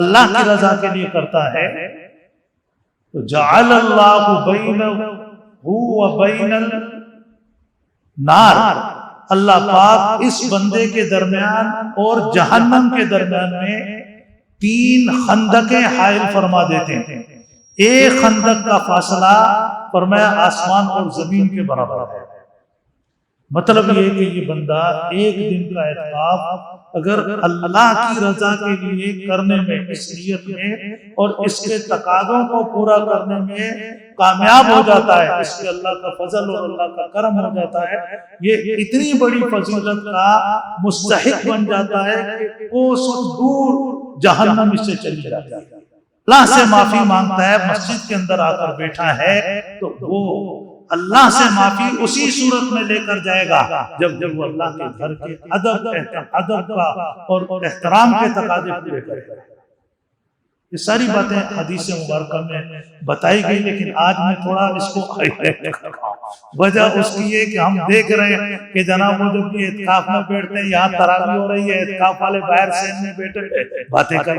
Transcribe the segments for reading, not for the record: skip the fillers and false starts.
اللہ کی رضا کے لیے کرتا ہے تو جعل اللہ بینہ و بین النار، اللہ پاک اس بندے کے درمیان اور جہنم کے درمیان میں 3 خندقیں حائل فرما دیتے ہیں۔ ایک خندق کا فاصلہ فرمایا آسمان اور زمین کے برابر ہے۔ مطلب یہ کہ یہ بندہ ایک دن کا اعتکاف اگر اللہ کی رضا کے لیے کرنے میں، اس نیت میں اور اس کے تقاضوں کو پورا کرنے میں کامیاب ہو جاتا ہے، اس کے اللہ کا فضل اور اللہ کا کرم ہو جاتا ہے، یہ اتنی بڑی فضیلت کا مستحق بن جاتا ہے کہ کوسوں دور جہنم اس سے چلی جاتی ہے۔ اللہ سے معافی مانگتا ہے، مسجد کے اندر آ کر بیٹھا ہے تو وہ اللہ سے معافی اسی صورت میں لے کر جائے گا جب وہ اللہ کے گھر کے ادب کا اور احترام کے تقاضے پورے کرے گا۔ یہ ساری باتیں حدیث مبارکہ میں بتائی گئی، لیکن آج میں تھوڑا اس کو وجہ اس کی یہ کہ ہم دیکھ رہے ہیں کہ جناب وہ جب بھی اعتکاف میں بیٹھتے ہیں، یہاں تراویح ہو رہی ہے، اعتکاف والے باہر سین میں بیٹھے باتیں کر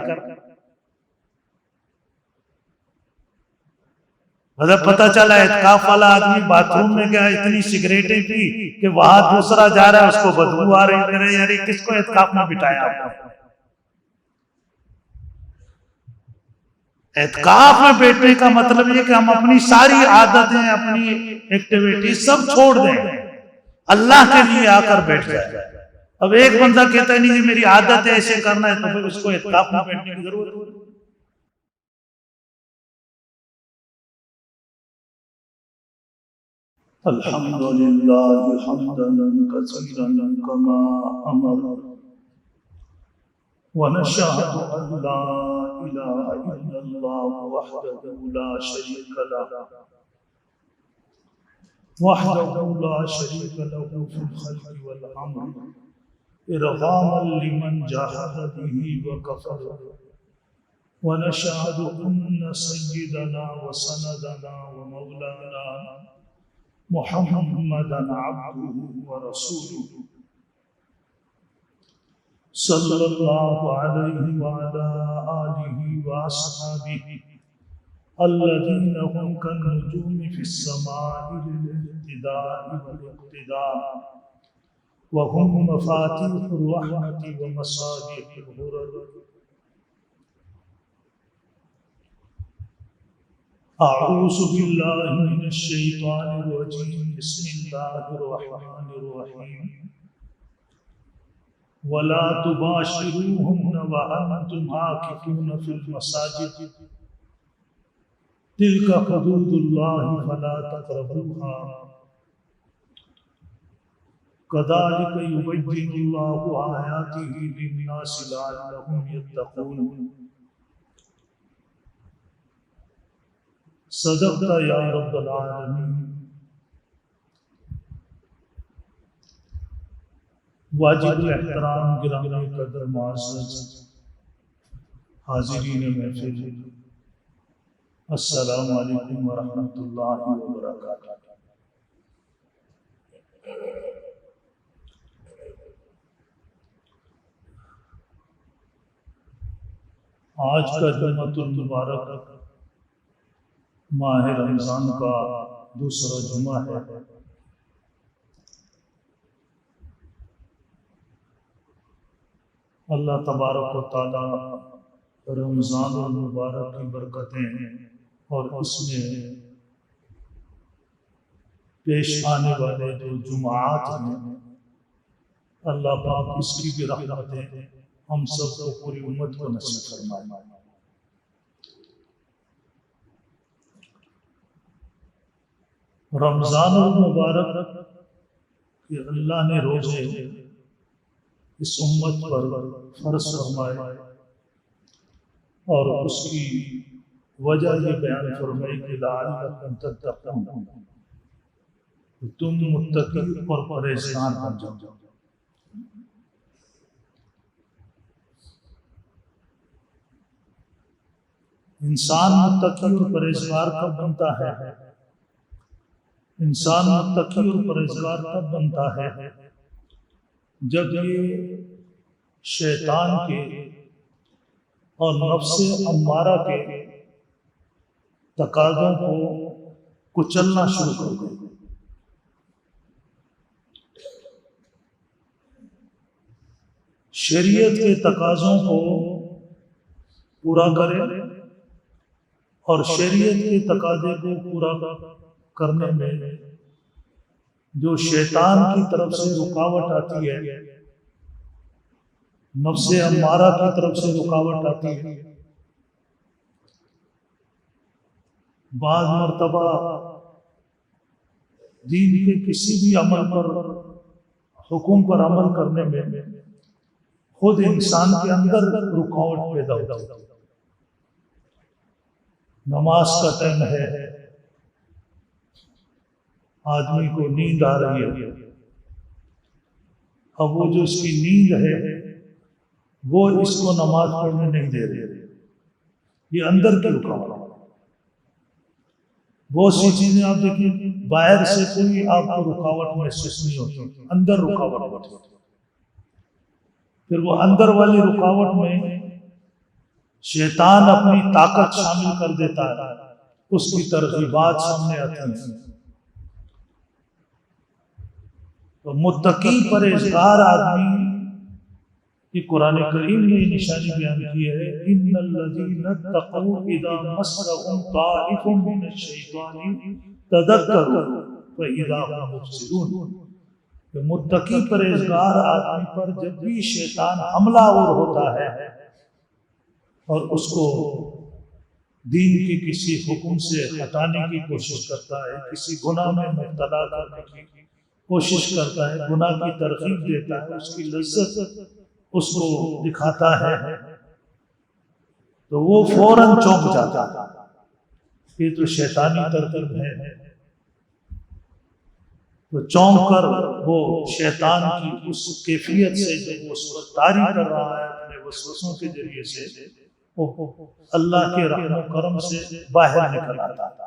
مطلب پتہ چلا اعتکاف والا آدمی باتھ روم میں گیا، اتنی سگریٹیں پی کہ وہاں دوسرا جا رہا ہے، اس کو بدبو آ رہی ہے، یاری کس کو اعتکاف میں بٹھایا آپ نے؟ اعتکاف میں بیٹھنے کا مطلب یہ کہ ہم اپنی ساری عادتیں، اپنی ایکٹیویٹی سب چھوڑ دیں، اللہ کے لیے آ کر بیٹھ جائے۔ اب ایک بندہ کہتا ہے نہیں میری عادت ہے ایسے کرنا ہے، تو پھر اس کو اعتکاف میں بیٹھنے کی ضرورت ہے؟ الحمدللہ حمدا کثیرا کما امر، ونشهد ان لا اله الا الله وحده لا شريك له في الخلق والامر ارغاما لمن جاهد به وكفر، ونشهد ان سيدنا وسندنا ومولانا محمدا عبده ورسوله صلی اللہ علیہ وعلى آلہ وأصحابہ الذین هم كالنجوم في السماء للاهتداء والاقتداء وهم مفاتيح الرحمة ومصابيح الغرر۔ اعوذ باللہ من الشیطان الرجیم، بسم اللہ الرحمن الرحیم، وَلَا تُبَاشِرُوهُنَّ وَأَنْتُمْ عَاكِفُونَ فِي الْمَسَاجِدِ تِلْكَ حُدُودُ اللَّهِ فَلَا تَقْرَبُوهَا كَذَلِكَ يُبَيِّنُ اللَّهُ آيَاتِهِ لِلنَّاسِ لَعَلَّهُمْ يَتَّقُونَ۔ صدقت یا رب العالمین۔ واجب احترام گرامی قدر معزز حاضرین محفل، السلام علیکم ورحمۃ اللہ وبرکاتہ۔ آج کا جمعۃ المبارک ماہ رمضان کا دوسرا جمعہ ہے۔ اللہ تبارک و تعالی رمضان المبارک کی برکتیں اور اس میں پیش آنے والے جو جمعات ہیں، اللہ پاک اس کی بھی رحمتیں ہم سب کو پوری امت کو نصیب فرمائے۔ رمضان المبارک کہ اللہ نے روزے اس امت پر فرض فرمائے، اور اس کی وجہ یہ بیان فرمائی کہ لعلکم تتقون، تم متقی اور پرہیزگار بن جاؤ۔ انسان متقی اور پرہیزگار کب بنتا ہے؟ انسان متقی اور پرہیزگار تب بنتا ہے جب یہ شیطان کے اور نفس امارہ کے تقاضوں کو کچلنا شروع کر دے. شریعت کے تقاضوں کو پورا کرے اور شریعت کے تقاضے کو پورا کرنے میں جو شیطان کی طرف سے رکاوٹ آتی ہے، نفس امارہ کی طرف سے رکاوٹ آتی ہے. بعض مرتبہ دین کے کسی بھی عمل پر، حکم پر عمل کرنے میں خود انسان کے اندر رکاوٹ پیدا ہوتی ہے. نماز کا ٹائم ہے، آدمی کو نیند آ رہی ہے، اب وہ جو اس کی نیند ہے وہ اس کو نماز پڑھنے نہیں دے رہے. یہ اندر کی رکاوٹ ہے. بہت سی چیزیں آپ دیکھیں، باہر سے کوئی آپ کو رکاوٹ محسوس نہیں ہوتی، اندر رکاوٹ ہوتی ہے. پھر وہ اندر والی رکاوٹ میں شیطان اپنی طاقت شامل کر دیتا ہے، اس کی ترغیبات سامنے آتی ہیں. تو متقی پرہیزگار آدمی کی قرآن کریم نے نشانی بیان کی ہے، ان الذین اتقوا اذا مسهم طائف من الشیطان تذکروا فاذا هم مبصرون. کہ متقی پرہیزگار آدمی پر جب بھی شیطان حملہ آور ہوتا ہے اور اس کو دین کی کسی حکم سے ہٹانے کی کوشش کرتا ہے، کسی گناہ میں مبتلا کرنے کی کوشش کرتا ہے، گناہ کی ترغیب دیتا ہے، اس کی لذت اس کو دکھاتا ہے، تو وہ فوراً چونک جاتا ہے، یہ تو شیطانی ترغیب ہے. تو چونک کر وہ شیطان کی اس کیفیت سے جو وہ اس کو طاری کر رہا ہے اپنے وسوسوں کے ذریعے سے، وہ اللہ کے رحم و کرم سے باہر نکل آتا ہے.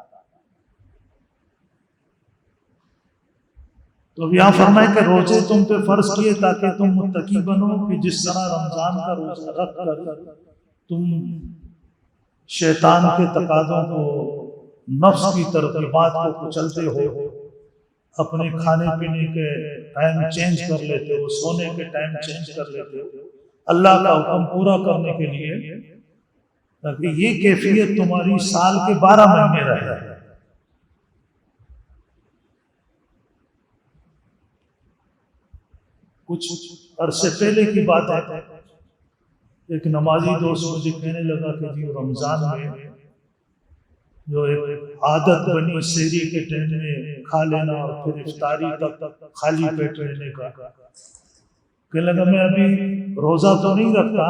تو اب یہاں فرمائے کہ روزے تم پہ فرض کیے تاکہ تم متقی بنو، کہ جس طرح رمضان کا روزہ رکھ کر تم شیطان کے تقاضوں کو، نفس کی ترغیبات کو کچلتے ہو، اپنے کھانے پینے کے ٹائم چینج کر لیتے ہو، سونے کے ٹائم چینج کر لیتے ہو اللہ کا حکم پورا کرنے کے لیے، تاکہ یہ کیفیت تمہاری سال کے 12 مہینے رہے. کچھ عرصے پہلے کی بات ہے، ایک نمازی دوست مجھے کہنے لگا کہ جی رمضان میں جو ایک عادت بنی سحری کے ٹائم میں کھا لینا اور پھر افطاری تک خالی پیٹ رہنے کا، کہنے لگا میں ابھی روزہ تو نہیں رکھتا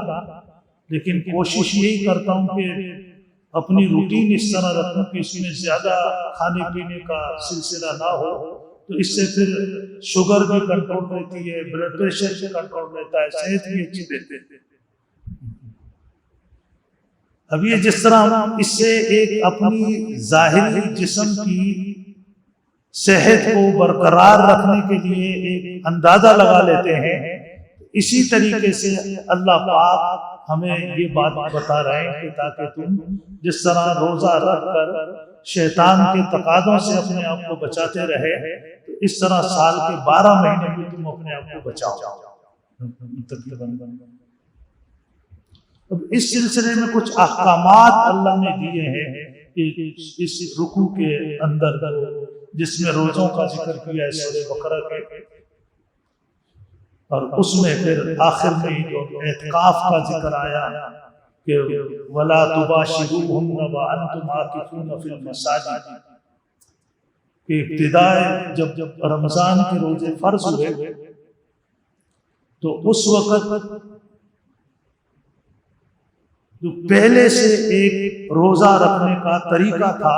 لیکن کوشش یہی کرتا ہوں کہ اپنی روٹین اس طرح رکھوں کہ اس میں زیادہ کھانے پینے کا سلسلہ نہ ہو، تو اس سے پھر شوگر بھی کنٹرول رہتی ہے، بلڈ پریشر بھی کنٹرول رہتا ہے، صحت بھی اچھی رہتی ہے. اب یہ جس طرح اس سے ایک اپنی ظاہری جسم کی صحت کو برقرار رکھنے کے لیے ایک اندازہ لگا لیتے ہیں، اسی طریقے سے اللہ پاک ہمیں یہ بات بتا رہے ہیں کہ تاکہ تم جس طرح روزہ رکھ کر شیطان کے تقاضوں سے اپنے آپ کو بچاتے رہے، اس طرح سال کے 12 مہینے میں تم اپنے آپ کو بچاؤ. اب اس سلسلے میں کچھ احکامات اللہ نے دیے ہیں کہ اس رکوع کے اندر جس میں روزوں کا ذکر کیا ہے سورہ بقرہ کے، اور اس میں پھر آخر میں جو اعتکاف کا ذکر آیا کہ وَلَا تُبَاشِرُوهُنَّ وَأَنْتُمْ عَاكِفُونَ فِي الْمَسَاجِدِ، کہ ابتداء جب رمضان کے روزے فرض ہوئے تو اس وقت جو پہلے سے ایک روزہ رکھنے کا طریقہ تھا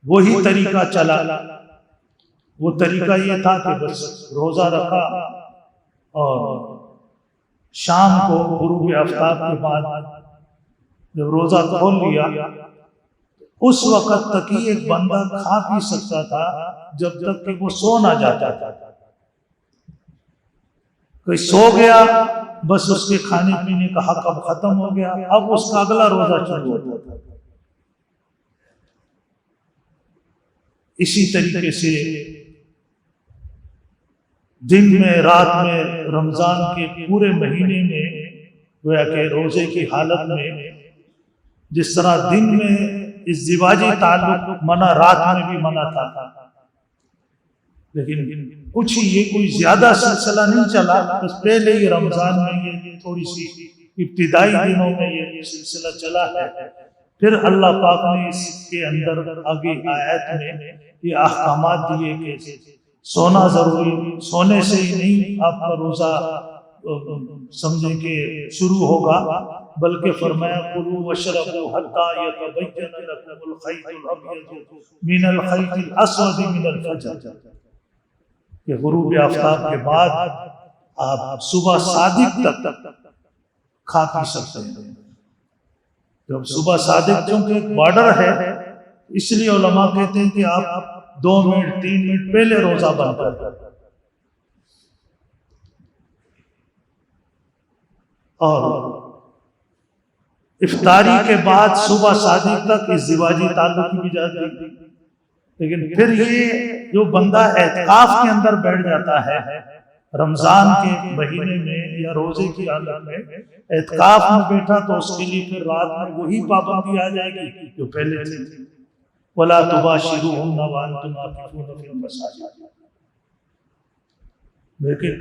وہی طریقہ چلا. وہ طریقہ یہ تھا کہ بس روزہ رکھا اور شام کو غروب آفتاب کے بعد جب روزہ کھول لیا اس وقت تک ہی ایک بندہ کھا پی سکتا تھا جب تک کہ وہ سو نہ جاتا تھا. کوئی سو گیا، بس اس کے کھانے پینے کا حق اب ختم ہو گیا، اب اس کا اگلا روزہ شروع ہوتا تھا۔ اسی طریقے سے دن میں رات میں رمضان کے پورے مہینے میں گویا کہ روزے کی حالت میں جس طرح دن میں ازدواجی تعلق منع، رات میں بھی منع تھا، لیکن کچھ یہ کوئی زیادہ سلسلہ نہیں چلا، بس پہلے ہی رمضان میں یہ تھوڑی سی ابتدائی دنوں میں یہ سلسلہ چلا ہے، پھر اللہ پاک نے اس کے اندر آگے آیات میں یہ احکامات دیے کہ سونا ضروری، سونے سے ہی نہیں آپ کا روزہ سمجھیں کہ شروع ہوگا، بلکہ فرمایا کلوا واشربوا حتی یتبین لکم الخیط الابیض من الخیط الاسود من الفجر، کہ غروب آفتاب کے بعد آپ صبح صادق تک کھا پی سکتے ہیں۔ جب صبح صادق چونکہ ایک بارڈر ہے، اس لیے علماء کہتے ہیں کہ آپ 2 منٹ 3 منٹ پہلے روزہ بند کر دیں، اور افطاری کے بعد صبح صادق تک ازدواجی تعلق کی اجازت دی۔ لیکن پھر یہ جو بندہ اعتکاف کے اندر بیٹھ جاتا ہے رمضان کے مہینے میں یا روزے کی حالت میں اعتکاف میں بیٹھا، تو اس کے لیے پھر رات میں وہی پابندی آ جائے گی جو پہلے تھی، وَلَا تُبَاشِرُوهُنَّ وَأَنْتُمْ عَاكِفُونَ فِي الْمَسَاجِدِ۔ لیکن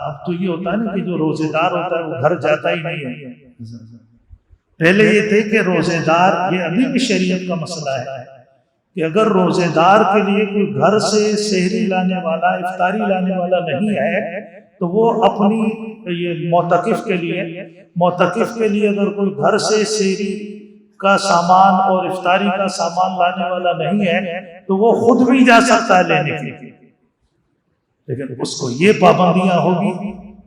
اب تو یہ ہوتا ہے نا کہ جو روزے دار ہوتا ہے وہ گھر جاتا ہی نہیں ہے۔ پہلے یہ تھے کہ روزے دار، یہ ابھی بھی شریعت کا مسئلہ ہے کہ اگر روزے دار کے لیے کوئی گھر سے سحری لانے والا، افطاری لانے والا نہیں ہے، تو وہ اپنی یہ معتکف کے لیے اگر کوئی گھر سے سحری کا سامان اور افطاری کا سامان لانے والا نہیں ہے تو وہ خود بھی جا سکتا ہے لینے کے لیے، لیکن اس کو یہ پابندیاں ہوگی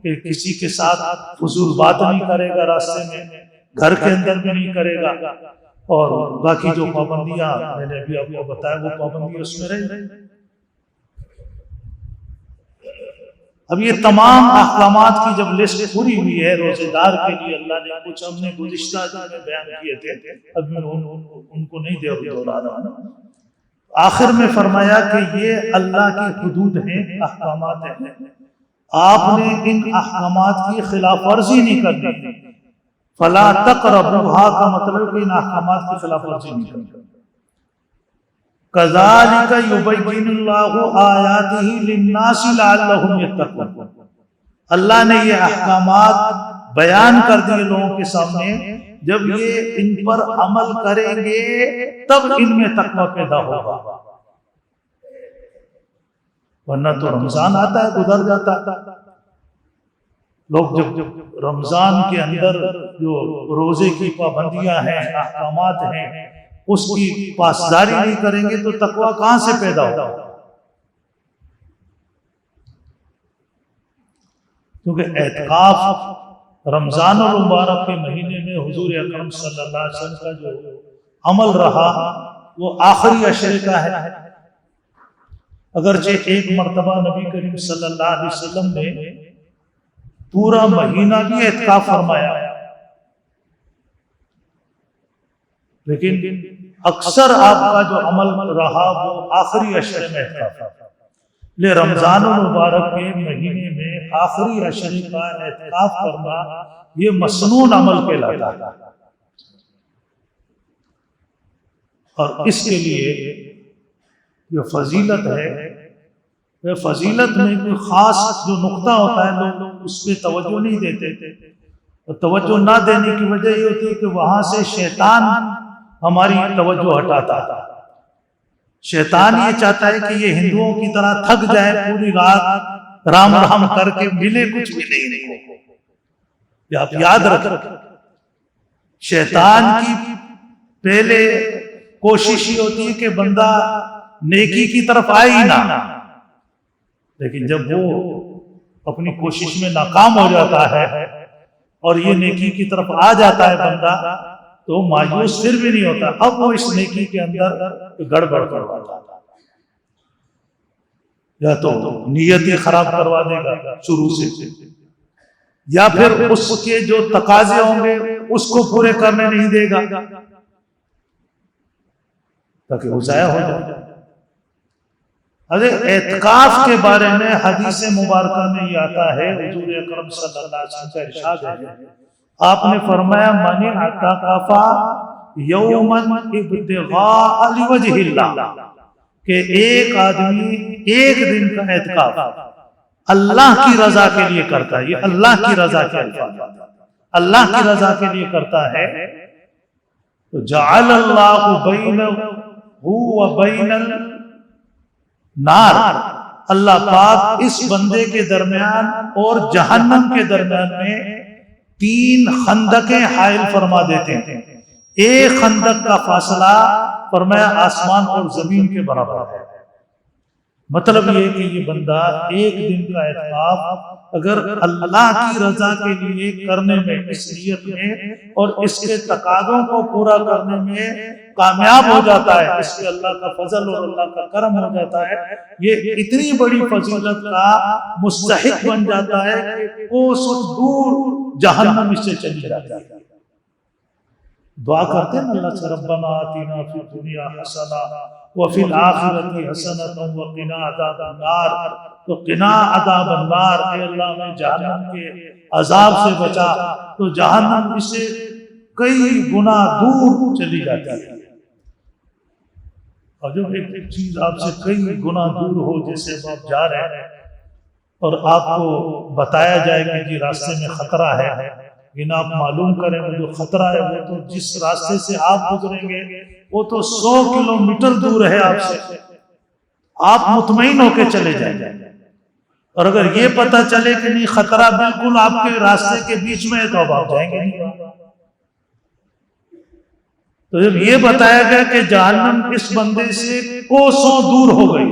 کہ کسی کے ساتھ فضول بات نہیں کرے گا، راستے میں گھر کے اندر بھی نہیں کرے گا، اور باقی جو پابندیاں میں نے ابھی آپ کو بتایا وہ پابندی اس میں رہے۔ اب یہ تمام احکامات کی جب لسٹ پوری ہوئی ہے روزے دار کے لیے، اللہ نے کچھ ہم نے گزشتہ دن میں بیان کیے تھے، اب میں ان کو نہیں دہرا رہا ہوں۔ آخر میں فرمایا کہ یہ اللہ کی حدود ہیں، احکامات ہیں، آپ نے ان احکامات کی خلاف ورزی نہیں کرنی، فلا تقربوها کا مطلب کہ ان احکامات کی خلاف ورزی نہیں کرنی۔ كَذَلِكَ يُبَيِّنُ اللَّهُ آيَاتِهِ لِلنَّاسِ لَعَلَّهُمْ يَتَّقُونَ، اللہ نے یہ احکامات بیان کر دیے لوگوں کے سامنے، جب یہ ان پر عمل کریں گے تب ان میں تقوی پیدا ہوگا، ورنہ تو رمضان آتا ہے گزر جاتا ہے۔ لوگ جب رمضان کے اندر جو روزے کی پابندیاں ہیں، احکامات ہیں، اس کی پاسداری نہیں کریں گے تو تقوی کہاں سے پیدا ہوگا؟ کیونکہ اعتکاف رمضان المبارک کے مہینے میں حضور اکرم صلی اللہ علیہ وسلم کا جو عمل رہا وہ آخری عشرے کا ہے، اگرچہ ایک مرتبہ نبی کریم صلی اللہ علیہ وسلم نے پورا مہینہ بھی اعتکاف فرمایا، لیکن اکثر آپ کا جو عمل رہا وہ آخری عشرے میں اعتکاف، لے رمضان المبارک کے مہینے میں آخری عشرے کا اعتکاف کرنا یہ مسنون عمل کہلاتا ہے، اور اس کے لیے جو فضیلت ہے، وہ فضیلت میں کوئی خاص جو نقطہ ہوتا ہے لوگ اس پہ توجہ نہیں دیتے، اور توجہ نہ دینے کی وجہ یہ ہوتی ہے کہ وہاں سے شیطان ہماری توجہ ہٹاتا ہے۔ شیطان یہ چاہتا ہے کہ یہ ہندوؤں کی طرح تھک جائے، پوری رات رام رام کر کے ملے کچھ بھی نہیں کو۔ یہ آپ یاد رکھیں، شیطان کی پہلے کوشش یہ ہوتی ہے کہ بندہ نیکی کی طرف آئے ہی نہ، لیکن جب وہ اپنی کوشش میں ناکام ہو جاتا ہے اور یہ نیکی کی طرف آ جاتا ہے بندہ، تو مایوس پھر بھی نہیں ہوتا، اب وہ اس نیکی کے اندر گڑبڑ کرواتا ہے۔ یا تو نیت ہی خراب کروا دے گا شروع سے، یا پھر اس کے جو تقاضے ہوں گے اس کو پورے کرنے نہیں دے گا تاکہ وہ ضائع ہو جائے۔ اعتکاف کے بارے میں حدیث مبارکہ میں یہ آتا ہے، حضور اکرم صلی اللہ علیہ وسلم کا ارشاد ہے، آپ نے فرمایا من اعتکف یوما ابتغاء لوجہ اللہ، کہ ایک آدمی ایک دن کا اعتکاف اللہ کی رضا کے لیے کرتا ہے، یہ اللہ کی رضا کے الفاظ، اللہ کی رضا کے لیے کرتا ہے، تو جعل اللہ بینہ وبین النار، اللہ پاک اس بندے کے درمیان اور جہنم کے درمیان میں 3 خندقیں حائل فرما دیتے ہیں۔ ایک خندق کا فاصلہ فرمایا آسمان اور زمین کے برابر ہے۔ مطلب یہ کہ یہ بندہ ایک دن کا اعتکاف اگر اللہ کی رضا کے لیے کرنے میں، اس نیت میں اور اس کے تقاضوں کو پورا کرنے میں کامیاب ہو جاتا ہے، اس کے اللہ کا فضل اور اللہ کا کرم ہو جاتا ہے، یہ اتنی بڑی فضیلت کا مستحق بن جاتا ہے کہ کوسوں دور جہنم اس سے چلی جاتی ہے۔ دعا کرتے ہیں اللہ سے ربنا آتنا فی الدنیا حسنہ وفی الآخرۃ حسنۃ وقنا عذاب النار، تو قنا عذاب النار، اے اللہ میں جہنم کے عذاب سے بچا، تو جہنم اس سے کئی گنا دور چلی جاتی ہے۔ اور جب ایک چیز آپ سے کئی گنا دور ہو، جیسے آپ جا رہے ہیں اور آپ کو بتایا جائے کہ جی راستے میں خطرہ ہے، لیکن آپ معلوم کریں وہ جو خطرہ ہے وہ تو جس راستے سے آپ گزریں گے وہ تو 100 کلومیٹر دور ہے آپ سے، آپ مطمئن ہو کے چلے جائیں گے۔ اور اگر یہ پتہ چلے کہ نہیں خطرہ بالکل آپ کے راستے کے بیچ میں ہے تو آپ جائیں گے نہیں۔ تو جب یہ بتایا گیا کہ جہنم اس بندے سے کوسوں دور ہو گئی،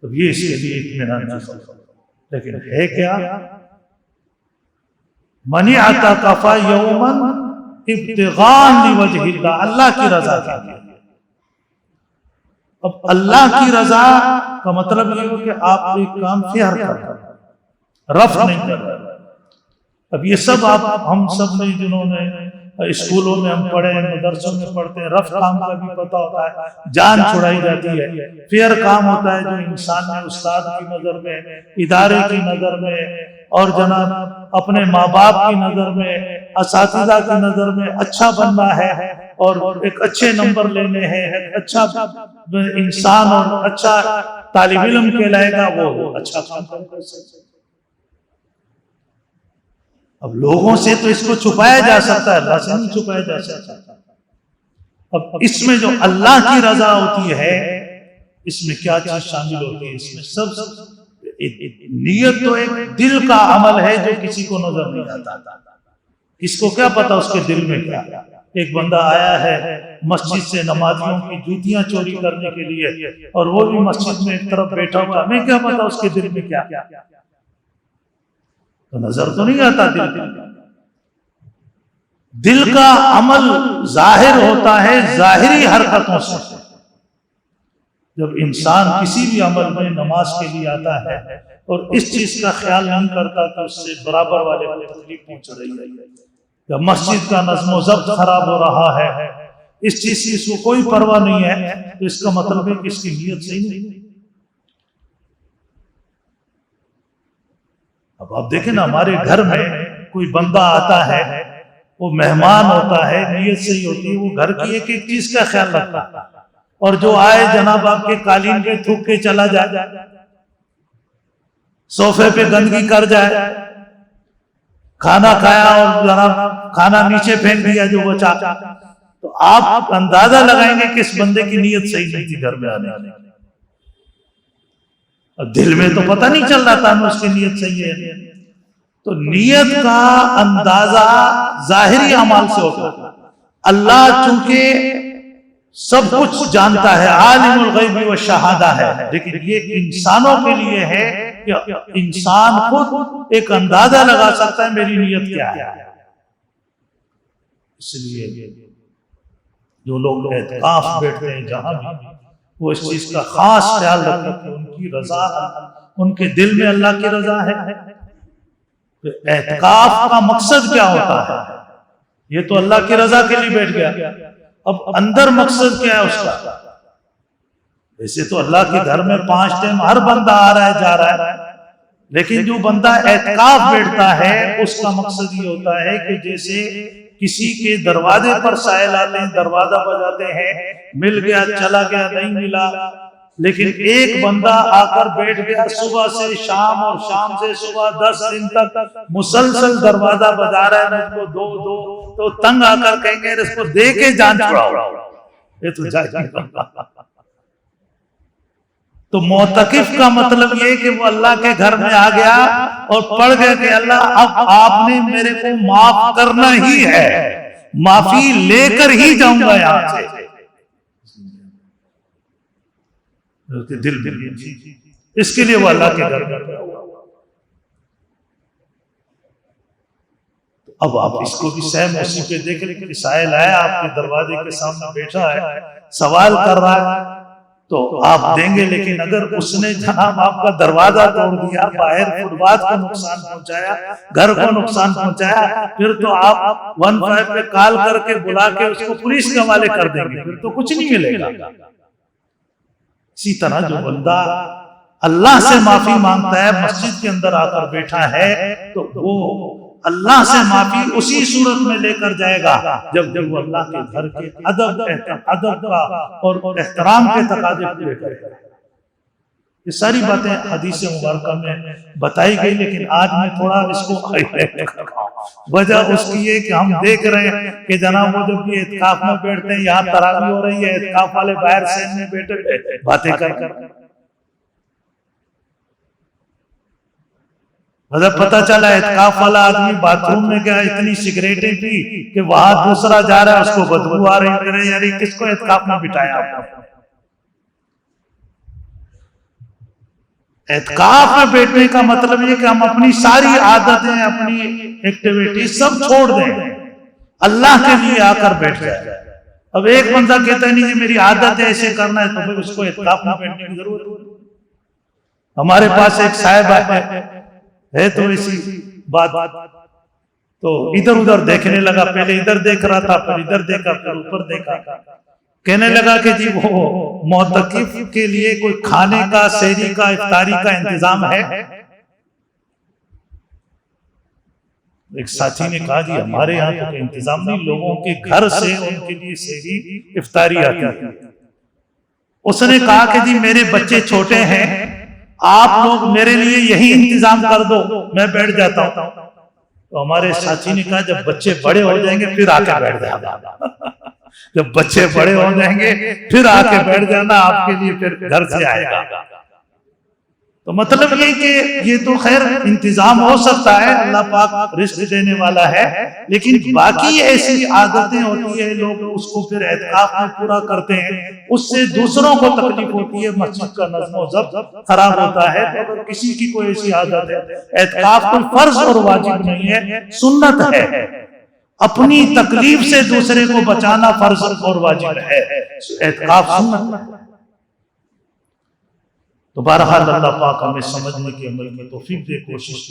تو یہ اس کے لیے اطمینان کی خبر، لیکن ہے کیا؟ من اعتکف یوما ابتغاء لوجہ اللہ، اللہ کی رضا کے لیے۔ اب اللہ کی رضا کا مطلب یہ ہو کہ آپ ایک کام فعل کر رہے ہیں، رفع نہیں کر رہے۔ اب یہ سب ہم سب نے جنہوں نے اسکولوں میں ہم پڑھے ہیں، مدرسوں میں پڑھتے ہیں، رفع کام کا بھی پتہ ہوتا ہے، جان چھڑائی جاتی ہے۔ فعل کام ہوتا ہے جو انسان نے استاد کی نظر میں، ادارے کی نظر میں، اور جناب اپنے ماں باپ کی نظر میں، اساتذہ کی نظر میں اچھا بننا ہے اور ایک اچھے نمبر لینے ہیں، ایک اچھا انسان اور اچھا طالب علم کہلائے گا، وہ اچھا کام کرے۔ اب لوگوں سے تو اس کو چھپایا جا سکتا ہے، اللہ سے نہیں چھپایا جا سکتا۔ اب اس میں جو اللہ کی رضا ہوتی ہے، اس میں کیا چیز شامل ہوتی ہے؟ اس میں سب نیت تو ایک دل کا عمل ہے جو کسی کو نظر نہیں آتا، کس کو کیا پتا اس کے دل میں کیا۔ ایک بندہ آیا ہے مسجد سے نمازیوں کی جوتیاں چوری کرنے کے لیے، اور وہ بھی مسجد میں ایک طرف بیٹھا ہوا، ہمیں کیا پتا اس کے دل میں کیا، تو نظر تو نہیں آتا دل کا عمل ظاہر ہوتا ہے ظاہری حرکتوں سے۔ جب انسان کسی بھی عمل میں نماز کے لیے آتا ہے اور اس چیز کا خیال نہیں کرتا کہ اس سے برابر والے کو تکلیف پہنچ رہی ہے، یا مسجد کا نظم و ضبط خراب ہو رہا ہے، اس چیز کی اس کو کوئی پرواہ نہیں ہے، تو اس کا مطلب ہے کہ اس کی نیت صحیح نہیں۔ اب آپ دیکھیں نا، ہمارے گھر میں کوئی بندہ آتا ہے، وہ مہمان ہوتا ہے، نیت صحیح ہوتی ہے، وہ گھر کی ایک ایک چیز کا خیال رکھتا ہے، اور جو آئے جناب آپ کے قالین پہ تھوک کے چلا جائے، صوفے پہ گندگی کر جائے، کھانا کھایا اور جناب کھانا نیچے پھینک دیا جو بچا، تو آپ اندازہ لگائیں گے کہ اس بندے کی نیت صحیح نہیں تھی گھر میں آنے کی۔ دل میں تو پتہ نہیں چل رہا تھا اس کی نیت صحیح ہے۔ تو نیت کا اندازہ ظاہری اعمال سے ہوتا ہے۔ اللہ چونکہ سب کچھ جانتا ہے، عالم الغیب والشہادہ ہے، لیکن یہ انسانوں کے لیے ہے کہ انسان خود ایک اندازہ لگا سکتا ہے میری نیت کیا ہے۔ اس لیے جو لوگ اعتکاف بیٹھتے ہیں جہاں بھی، وہ اس چیز کا خاص خیال رکھیں کہ ان کی رضا، ان کے دل میں اللہ کی رضا ہے۔ اعتکاف کا مقصد کیا ہوتا ہے؟ یہ تو اللہ کی رضا کے لیے بیٹھ گیا، اب اندر مقصد کیا ہے اس کا؟ ویسے تو اللہ کے گھر میں 5 ٹائم ہر بندہ آ رہا ہے جا رہا ہے، لیکن جو بندہ اعتکاف بیٹھتا ہے اس کا مقصد یہ ہوتا ہے کہ جیسے کسی کے دروازے پر سائل آتے ہیں، دروازہ بجاتے ہیں، مل گیا چلا گیا نہیں ملا، لیکن ایک بندہ آ کر بیٹھ گیا صبح سے شام اور شام سے صبح 10 دن تک مسلسل دروازہ بجا رہا ہے، مجھ کو دو دو، تو تنگ آ کر کہیں گے اس کو دے کے جان چھڑاؤ، یہ تو جائے گا۔ تو معتکف کا مطلب یہ کہ وہ اللہ کے گھر میں آ گیا اور پڑھ گیا کہ اللہ اب آپ نے میرے کو معاف کرنا ہی ہے، معافی لے کر ہی جاؤں گا یہاں سے، دل اس کے لیے وہ اللہ کے گھر میں ہوا۔ اب آپ اس کو بھی سہم اسی پہ دیکھ لیں کہ سائل ہے آپ کے دروازے کے سامنے بیٹھا ہے، سوال کر رہا ہے تو آپ دیں گے، لیکن اگر اس نے جناب آپ کا دروازہ توڑ دیا، باہر فٹ پاتھ کو نقصان پہنچایا، گھر کو نقصان پہنچایا، پھر تو آپ 15 پہ کال کر کے بلا کے اس کو پولیس کے حوالے کر دیں گے، پھر تو کچھ نہیں ملے گا۔ اسی طرح جو بندہ اللہ سے معافی مانگتا ہے، مسجد کے اندر آ کر بیٹھا ہے، تو وہ اللہ سے معافی اسی صورت میں لے کر جائے گا جب وہ اللہ کے گھر کے ادب کا اور احترام کے تقاضے پورے کرے گا۔ یہ ساری باتیں حدیث مبارکہ میں بتائی گئی، لیکن آج میں تھوڑا اس کو وجہ اس کی یہ کہ ہم دیکھ رہے ہیں کہ جناب وہ جب یہ اعتکاف میں بیٹھتے ہیں، یہاں تراویح ہو رہی ہے، اعتکاف والے باہر سین میں بیٹھے باتیں کر مطلب پتہ چلا اعتکاف والا آدمی باتھ روم میں گیا، اتنی سگریٹیں پی کہ وہاں دوسرا جا رہا ہے، اس کو بدبو آ رہی ہے، یعنی کس کو اعتکاف میں بٹھایا آپ نے؟ اعتکاف میں بیٹھنے کا مطلب یہ کہ ہم اپنی ساری عادتیں، اپنی ایکٹیویٹی سب چھوڑ دیں، اللہ کے لیے آ کر بیٹھ جائے۔ اب ایک بندہ کہتا ہے نہیں یہ میری عادت ہے ایسے کرنا ہے، تو پھر اس کو اعتکاف میں بیٹھنے کی ضرورت ہے۔ ہمارے پاس ایک صاحب ہے تو اسی بات تو ادھر ادھر دیکھنے لگا، پہلے ادھر دیکھ رہا تھا، پھر ادھر دیکھا، پھر اوپر دیکھا، کہنے لگا کہ جی وہ معتکف کے لیے کوئی کھانے کا، سحری کا، افطاری کا انتظام ہے؟ ایک ساتھی نے کہا جی ہمارے یہاں تو انتظام نہیں، لوگوں کے گھر سے ان کے لیے سحری افطاری آتی ہے۔ اس نے کہا کہ جی میرے بچے چھوٹے ہیں، آپ لوگ میرے لیے یہی انتظام کر دو، میں بیٹھ جاتا ہوں۔ تو ہمارے ساتھی نے کہا جب بچے بڑے ہو جائیں گے پھر آ کے بیٹھ جانا، جب بچے بڑے ہو جائیں گے پھر آ کے بیٹھ جانا، آپ کے لیے پھر گھر سے آئے گا۔ تو مطلب یہ کہ یہ تو خیر انتظام ہو سکتا ہے، اللہ پاک رزق دینے والا ہے، لیکن باقی ایسی عادتیں ہوتی ہیں لوگ اس کو پھر اعتکاف میں پورا کرتے ہیں، اس سے دوسروں کو تکلیف ہوتی ہے، مسجد کا نظم و ضبط خراب ہوتا ہے۔ تو اگر کسی کی کوئی ایسی عادت ہے، اعتکاف کوئی فرض اور واجب نہیں ہے، سنت ہے، اپنی تکلیف سے دوسرے کو بچانا فرض اور واجب ہے، اعتکاف سنت ہے۔ تو بہرحال اللہ پاک ہمیں سمجھنے کی عمل کی توفیق دے، کوشش